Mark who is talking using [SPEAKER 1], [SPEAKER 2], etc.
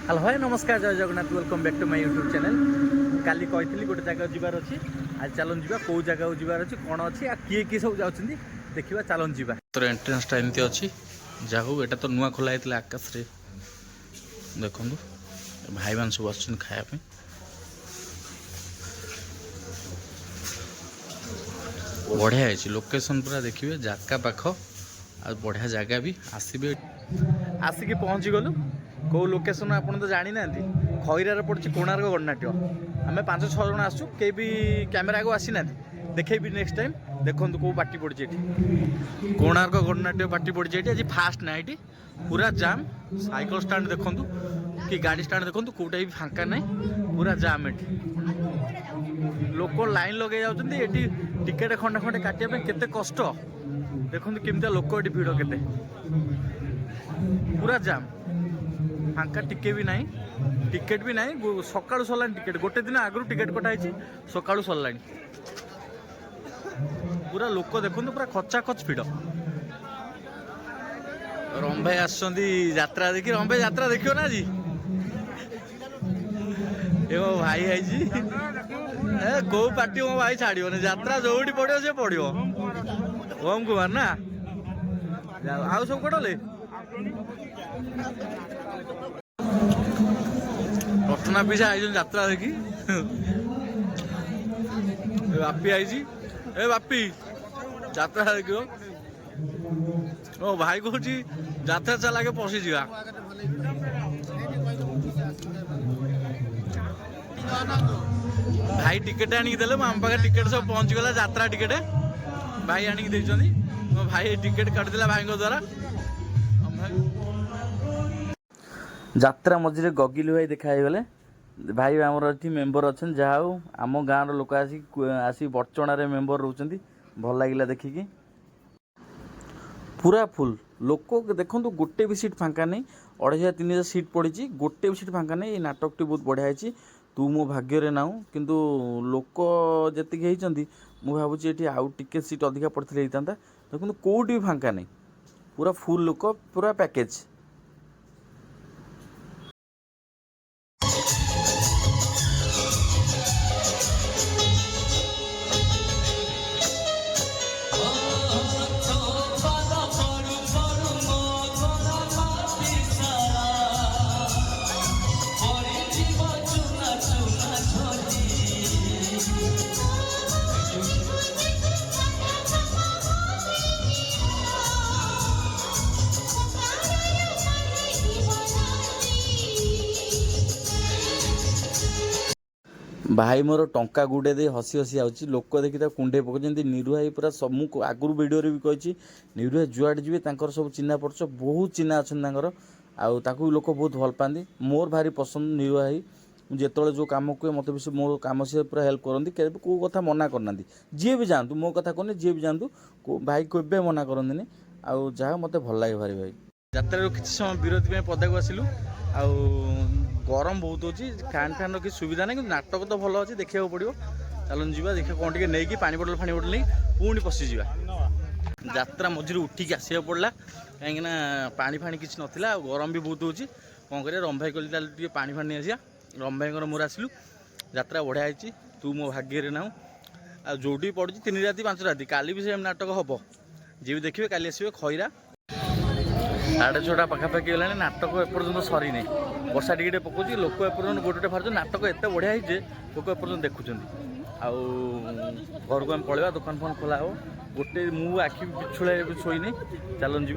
[SPEAKER 1] Hello hi नमस्कार जय Jagannath welcome back to my YouTube channel. काली कही गोटे जगह जीवार अच्छी आज चलन जीवा कौ जगह जीवार अच्छी कौन अच्छी किए किए सब जाऊँगी देखा चलन जीवा। तो एंट्रेंसटा एमती अच्छी जाऊ एटा तो नुआ खोला होता आकाश रे देखु भाई मान सब आस खायापी बढ़िया है लोकेशन पूरा देखिए जाका पाख आ बढ़िया जगह भी आसबे आसिक पहुँची गलु कौ लोकेशन आप तो जानी ना खैरार पड़ी कोणार्क गणनाट्य आम 5-6 जन आसू कहीं भी कैमेरा को आसी ना देखेबी नेक्स्ट टाइम देखो कौ पार्टी पड़ी ये कोणार्क गणनाट्य पार्टी पड़ी आज फास्ट नाइट पूरा जाम साइकिल स्टाण्ड देखु कि गाड़ी स्टाण्ड देखो कौटा भी फांका ना पूरा जाम एटी लोक लाइन लगे जाती टिकेट खंडे खंडे काटिया केते कष्ट देखो केमती लोक ये भिड़ केते पूरा जाम फांका टिके भी नहीं टिकेट भी नहीं सकाळु सरला टिकेट गोटे दिन आगु टिकेट कटाई सकाळु सरला पूरा लोक देखो पूरा खचा खच भिड़ रंभाई आसुँच यात्रा देखी रंभाई यात्रा देखियो ना जी ए मो भाई आई ए कौ पार्टी मो भाई छाड़ोनी यात्रा जो पड़ो से पड़ो ओम कुमार ना आउ सब कटले रटना पिछा आई यात्रा देखी बापी आई ए बापी यात्रा देखो ओ भाई कहूँ यात्रा चला के पशि जा भाई टिकेट आनिक देले आम पाखे टिकेट सब पहुँच गला यात्रा टिकेट भाई आनिक देइछनी मो भाई टिकेट काटिदेला भाई द्वारा यात्रा मझे गगिल भाई देखाई गले भाई आमर ये मेम्बर अच्छा जहाँ आम गाँव लोक आसी बड़चणारे मेम्बर रोचंती भल लगिला देखिकी पूरा फुल लोक देखो गोटे भी सीट फांका नहीं 2500-3000 सीट पड़ी गोटे भी सीट फांका नहीं नाटकटी बहुत बढ़िया है तू मो भाग्य नाऊ किंतु लोक जी होती मुझे भावुँ ये आउ टिके सीट अधिका पड़ते होता देखो कौटी भी फांका नहीं पूरा फुल लोक पूरा पैकेज भाई मोर टंका गुड़े दे हसी हसी आउची लोक देखी कुंडे पकड़ नीरू भाई पूरा सब आगुरी वीडियो भी कही नीरू भाई जुआड़े जी सब चिन्ह पड़छ बहुत चिन्ह अच्छा आउ लोक बहुत भल पाती मोर भारी पसंद नीरू भाई जिते जो कम कहे मत भी मो कम से पूरा हेल्प करती के कौ कथा मना करना जी भी जातु मो कथा कहने जी भी जातु भाई केवे मना करती आउ जहाँ मत भल लगे भारी भाई यात्रा किसी समय विरति पदा को आसलु आउ गरम बहुत अच्छी फैन फैन कि सुविधा नहीं कि नाटक तो भल अच्छे देखा पड़ो चलन जी देखिए कौन टे नहीं पानी बोतल फानी बोतल नहीं पुणी पशिजा यात्रा मझे उठिक आसा पड़ा कहीं पानी फानी किसी नाला गरम भी बहुत होची कौन कर रंभाई कहली पानी फानी आसिया रंभाई मोर आसलु यात्रा बढ़िया है तू मो भाग्य नाऊ आ जोटी पड़ी 3 राति 5 राति काली भी सेम नाटक हम जी भी देखिए काली आसवे खैरा 6:30 पाखापाखि गलानी नाटक एपर्यंत सरी नहीं वर्षा टिके पकाउछ लोक एपर्यंत गोटे फार्ज नाटक एत बढ़िया है लोक एपर्यंत देखुं आउ घर को आम पलैया दुकान फान खोला हो गोटे मु आखि पिछुड़ा शोनी चलन जी